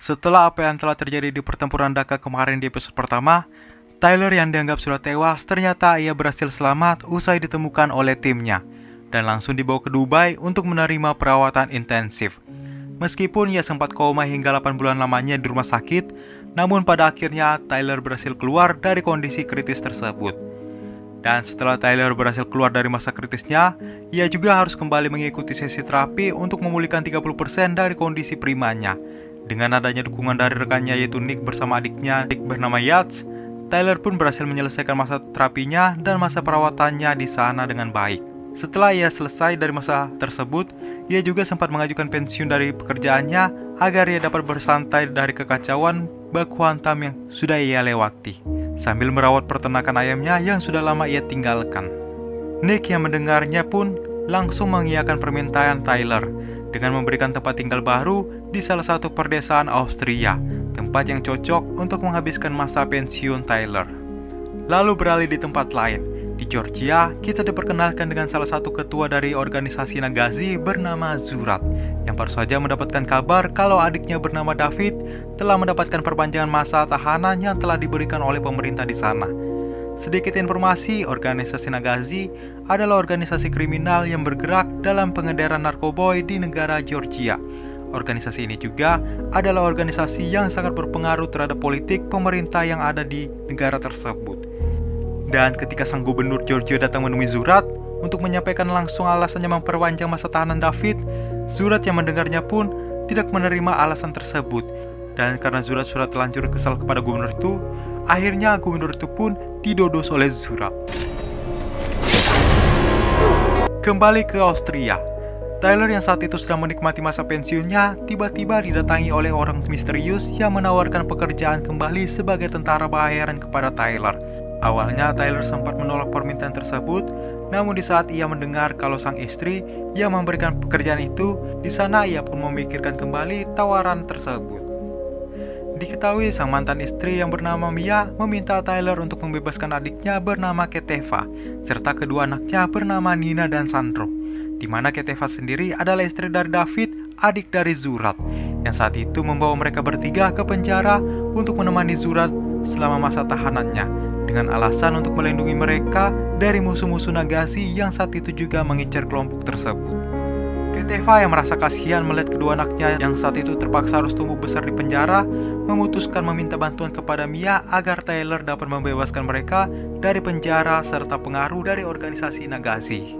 Setelah apa yang telah terjadi di pertempuran Dhaka kemarin di episode pertama, Tyler yang dianggap sudah tewas ternyata ia berhasil selamat usai ditemukan oleh timnya dan langsung dibawa ke Dubai untuk menerima perawatan intensif. Meskipun ia sempat koma hingga 8 bulan lamanya di rumah sakit, namun pada akhirnya Tyler berhasil keluar dari kondisi kritis tersebut. Dan setelah Tyler berhasil keluar dari masa kritisnya, ia juga harus kembali mengikuti sesi terapi untuk memulihkan 30% dari kondisi primanya. Dengan adanya dukungan dari rekannya yaitu Nick bersama adiknya Nick bernama Yates, Tyler pun berhasil menyelesaikan masa terapinya dan masa perawatannya di sana dengan baik. Setelah ia selesai dari masa tersebut, ia juga sempat mengajukan pensiun dari pekerjaannya agar ia dapat bersantai dari kekacauan baku hantam yang sudah ia lewati, sambil merawat peternakan ayamnya yang sudah lama ia tinggalkan. Nick yang mendengarnya pun langsung mengiyakan permintaan Tyler dengan memberikan tempat tinggal baru di salah satu perdesaan Austria, tempat yang cocok untuk menghabiskan masa pensiun Tyler. Lalu beralih di tempat lain, di Georgia, kita diperkenalkan dengan salah satu ketua dari organisasi Nagazi bernama Zurat, yang baru saja mendapatkan kabar kalau adiknya bernama David telah mendapatkan perpanjangan masa tahanan yang telah diberikan oleh pemerintah di sana. Sedikit informasi, organisasi Nagazi adalah organisasi kriminal yang bergerak dalam pengedaran narkoba di negara Georgia. Organisasi ini juga adalah organisasi yang sangat berpengaruh terhadap politik pemerintah yang ada di negara tersebut. Dan ketika sang gubernur Georgia datang menemui Zurat untuk menyampaikan langsung alasannya memperpanjang masa tahanan David, Zurat yang mendengarnya pun tidak menerima alasan tersebut. Dan karena Zurat sudah terlanjur kesal kepada gubernur itu, akhirnya gubernur itu pun didodos oleh Zurat. Kembali ke Austria, Tyler yang saat itu sedang menikmati masa pensiunnya tiba-tiba didatangi oleh orang misterius yang menawarkan pekerjaan kembali sebagai tentara bayaran kepada Tyler. Awalnya Tyler sempat menolak permintaan tersebut, namun di saat ia mendengar kalau sang istri yang memberikan pekerjaan itu, di sana ia pun memikirkan kembali tawaran tersebut. Diketahui sang mantan istri yang bernama Mia meminta Tyler untuk membebaskan adiknya bernama Keteva, serta kedua anaknya bernama Nina dan Sandro, di mana Keteva sendiri adalah istri dari David, adik dari Zurat, yang saat itu membawa mereka bertiga ke penjara untuk menemani Zurat selama masa tahanannya, dengan alasan untuk melindungi mereka dari musuh-musuh Nagazi yang saat itu juga mengincar kelompok tersebut. Keteva yang merasa kasihan melihat kedua anaknya yang saat itu terpaksa harus tumbuh besar di penjara, memutuskan meminta bantuan kepada Mia agar Tyler dapat membebaskan mereka dari penjara serta pengaruh dari organisasi Nagazi.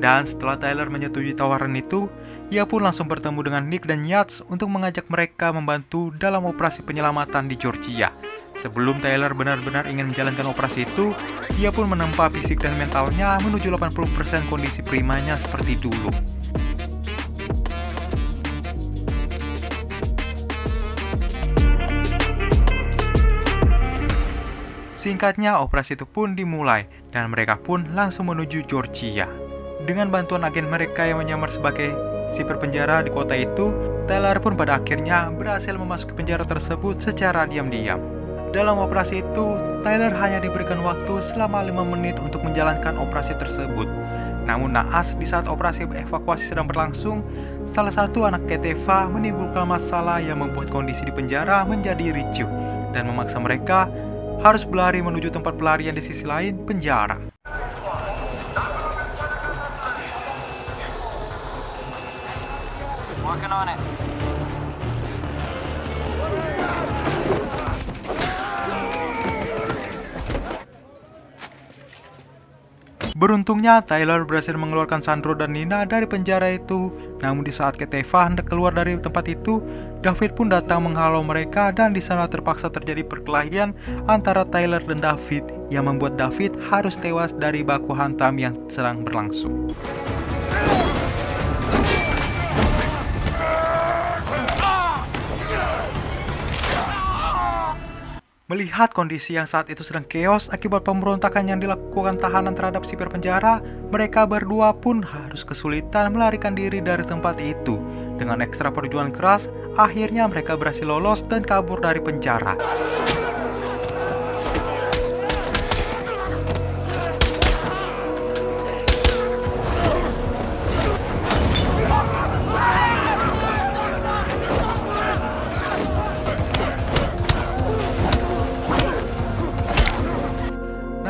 Dan setelah Tyler menyetujui tawaran itu, ia pun langsung bertemu dengan Nick dan Yates untuk mengajak mereka membantu dalam operasi penyelamatan di Georgia. Sebelum Tyler benar-benar ingin menjalankan operasi itu, ia pun menempa fisik dan mentalnya menuju 80% kondisi primanya seperti dulu. Singkatnya, operasi itu pun dimulai dan mereka pun langsung menuju Georgia. Dengan bantuan agen mereka yang menyamar sebagai sipir penjara di kota itu, Tyler pun pada akhirnya berhasil memasuki penjara tersebut secara diam-diam. Dalam operasi itu, Tyler hanya diberikan waktu selama 5 menit untuk menjalankan operasi tersebut. Namun naas, di saat operasi evakuasi sedang berlangsung, salah satu anak Keteva menimbulkan masalah yang membuat kondisi di penjara menjadi ricuh dan memaksa mereka harus berlari menuju tempat pelarian di sisi lain penjara. Working on it. Beruntungnya, Tyler berhasil mengeluarkan Sandro dan Nina dari penjara itu. Namun di saat Keteva hendak keluar dari tempat itu, David pun datang menghalau mereka dan di sana terpaksa terjadi perkelahian antara Tyler dan David yang membuat David harus tewas dari baku hantam yang sedang berlangsung. Melihat kondisi yang saat itu sedang chaos akibat pemberontakan yang dilakukan tahanan terhadap sipir penjara, mereka berdua pun harus kesulitan melarikan diri dari tempat itu. Dengan ekstra perjuangan keras, akhirnya mereka berhasil lolos dan kabur dari penjara.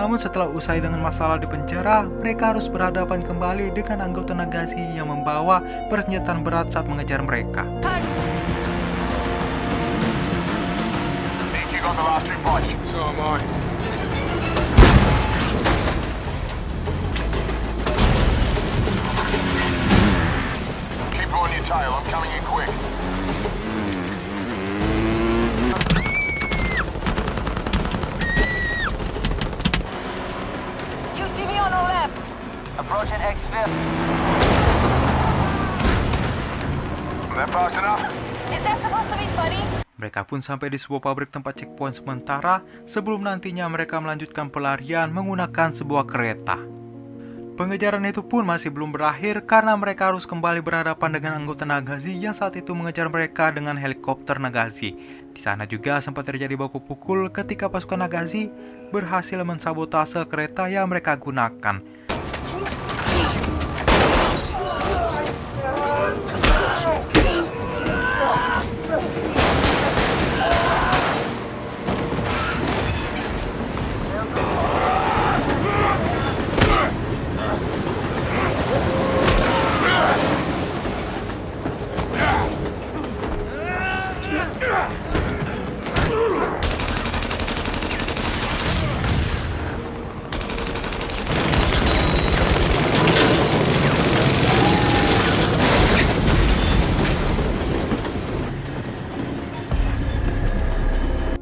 Namun setelah usai dengan masalah di penjara, mereka harus berhadapan kembali dengan anggota Nagashi yang membawa persenjataan berat saat mengejar mereka. Approaching exfil. That fast enough? Is that supposed to be funny? Mereka pun sampai di sebuah pabrik tempat checkpoint sementara sebelum nantinya mereka melanjutkan pelarian menggunakan sebuah kereta. Pengejaran itu pun masih belum berakhir karena mereka harus kembali berhadapan dengan anggota Nagashi yang saat itu mengejar mereka dengan helikopter Nagashi. Di sana juga sempat terjadi baku pukul ketika pasukan Nagashi berhasil mensabotase kereta yang mereka gunakan.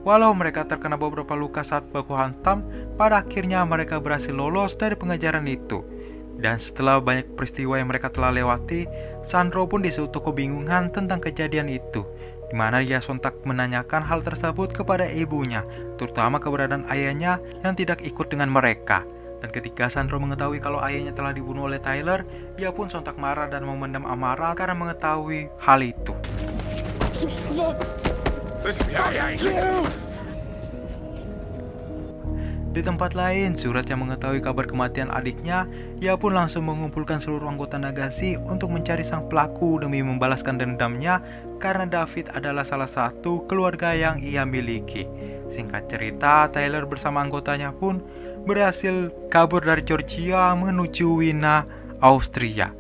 Walau mereka terkena beberapa luka saat baku hantam, pada akhirnya mereka berhasil lolos dari pengejaran itu. Dan setelah banyak peristiwa yang mereka telah lewati, Sandro pun disuruh kebingungan tentang kejadian itu, di mana dia sontak menanyakan hal tersebut kepada ibunya, terutama keberadaan ayahnya yang tidak ikut dengan mereka. Dan ketika Sandro mengetahui kalau ayahnya telah dibunuh oleh Tyler, ia pun sontak marah dan memendam amarah karena mengetahui hal itu. Di tempat lain, Zurat yang mengetahui kabar kematian adiknya, ia pun langsung mengumpulkan seluruh anggota Nagashi untuk mencari sang pelaku demi membalaskan dendamnya karena David adalah salah satu keluarga yang ia miliki. Singkat cerita, Tyler bersama anggotanya pun berhasil kabur dari Georgia menuju Wina, Austria.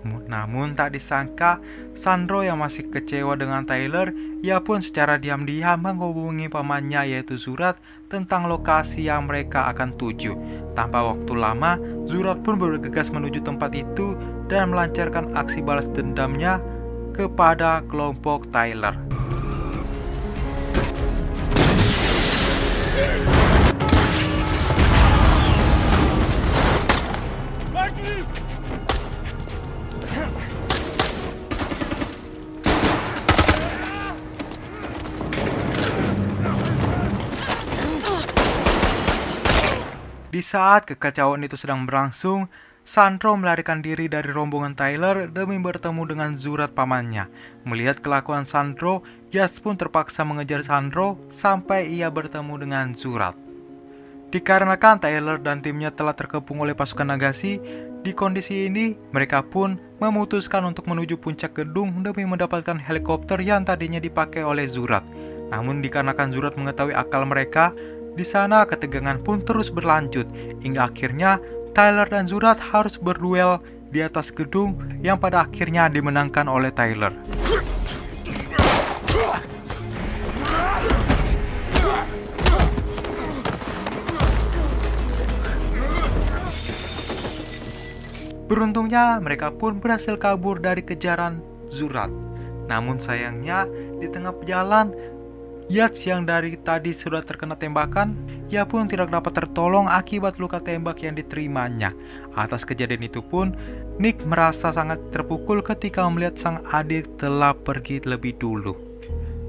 Namun tak disangka, Sandro yang masih kecewa dengan Tyler, ia pun secara diam-diam menghubungi pamannya yaitu Zurat tentang lokasi yang mereka akan tuju. Tanpa waktu lama, Zurat pun bergegas menuju tempat itu dan melancarkan aksi balas dendamnya kepada kelompok Tyler. Di saat kekacauan itu sedang berlangsung, Sandro melarikan diri dari rombongan Tyler demi bertemu dengan Zurat pamannya. Melihat kelakuan Sandro, Yas pun terpaksa mengejar Sandro sampai ia bertemu dengan Zurat. Dikarenakan Tyler dan timnya telah terkepung oleh pasukan Nagashi, di kondisi ini mereka pun memutuskan untuk menuju puncak gedung demi mendapatkan helikopter yang tadinya dipakai oleh Zurat. Namun dikarenakan Zurat mengetahui akal mereka, di sana ketegangan pun terus berlanjut hingga akhirnya Tyler dan Zurat harus berduel di atas gedung yang pada akhirnya dimenangkan oleh Tyler. Beruntungnya mereka pun berhasil kabur dari kejaran Zurat. Namun sayangnya di tengah jalan, Yats yang dari tadi sudah terkena tembakan, ia pun tidak dapat tertolong akibat luka tembak yang diterimanya. Atas kejadian itu pun, Nick merasa sangat terpukul ketika melihat sang adik telah pergi lebih dulu.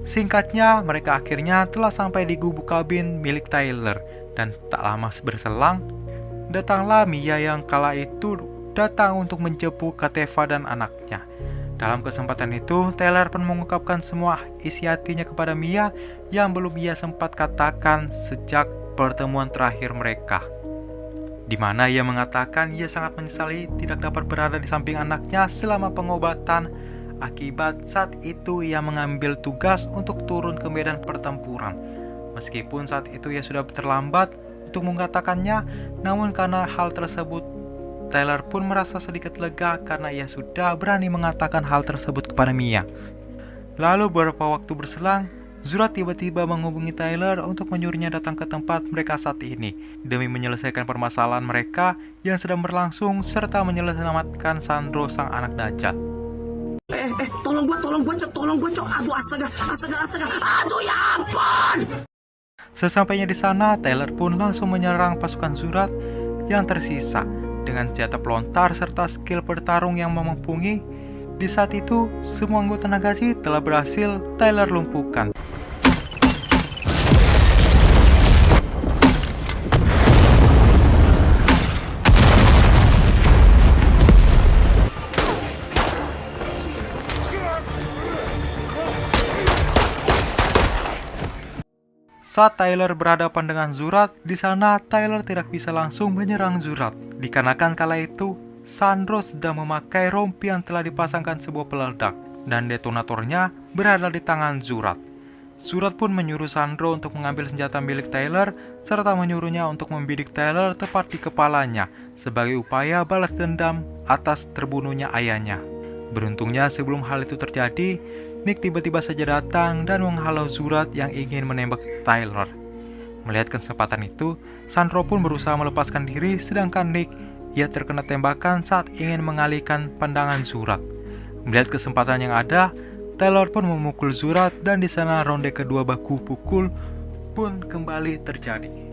Singkatnya, mereka akhirnya telah sampai di gubuk kabin milik Tyler, dan tak lama berselang, datanglah Mia yang kala itu datang untuk menjemput Kateva dan anaknya. Dalam kesempatan itu, Tyler pun mengungkapkan semua isi hatinya kepada Mia yang belum ia sempat katakan sejak pertemuan terakhir mereka. Di mana ia mengatakan ia sangat menyesali tidak dapat berada di samping anaknya selama pengobatan, akibat saat itu ia mengambil tugas untuk turun ke medan pertempuran. Meskipun saat itu ia sudah terlambat untuk mengatakannya, namun karena hal tersebut Tyler pun merasa sedikit lega karena ia sudah berani mengatakan hal tersebut kepada Mia. Lalu beberapa waktu berselang, Zurat tiba-tiba menghubungi Tyler untuk menyuruhnya datang ke tempat mereka saat ini demi menyelesaikan permasalahan mereka yang sedang berlangsung serta menyelamatkan Sandro sang anak Dajjal. Tolong gua, Cok. Aduh, astaga. Aduh, ya ampun. Sesampainya di sana, Tyler pun langsung menyerang pasukan Zurat yang tersisa dengan senjata pelontar serta skill bertarung yang memumpungi. Di saat itu, semua anggota Nagashi telah berhasil Tyler lumpuhkan. Saat Tyler berhadapan dengan Zurat, di sana Tyler tidak bisa langsung menyerang Zurat. Dikarenakan kala itu, Sandro sedang memakai rompi yang telah dipasangkan sebuah peledak, dan detonatornya berada di tangan Zurat. Zurat pun menyuruh Sandro untuk mengambil senjata milik Tyler, serta menyuruhnya untuk membidik Tyler tepat di kepalanya, sebagai upaya balas dendam atas terbunuhnya ayahnya. Beruntungnya sebelum hal itu terjadi, Nick tiba-tiba saja datang dan menghalau Zurat yang ingin menembak Tyler. Melihat kesempatan itu, Sandro pun berusaha melepaskan diri, sedangkan Nick ia terkena tembakan saat ingin mengalihkan pandangan Zurat. Melihat kesempatan yang ada, Tyler pun memukul Zurat dan di sana ronde kedua baku pukul pun kembali terjadi.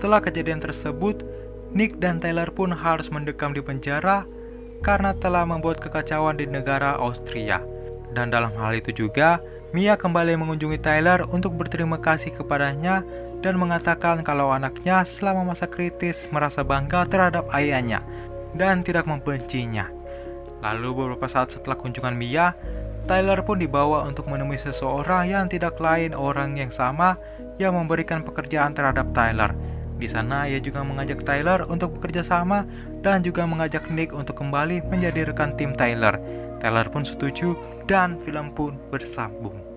Setelah kejadian tersebut, Nick dan Tyler pun harus mendekam di penjara karena telah membuat kekacauan di negara Austria. Dan dalam hal itu juga, Mia kembali mengunjungi Tyler untuk berterima kasih kepadanya dan mengatakan kalau anaknya selama masa kritis merasa bangga terhadap ayahnya dan tidak membencinya. Lalu beberapa saat setelah kunjungan Mia, Tyler pun dibawa untuk menemui seseorang yang tidak lain orang yang sama yang memberikan pekerjaan terhadap Tyler. Di sana ia juga mengajak Tyler untuk bekerja sama dan juga mengajak Nick untuk kembali menjadi rekan tim Tyler. Tyler pun setuju dan film pun bersambung.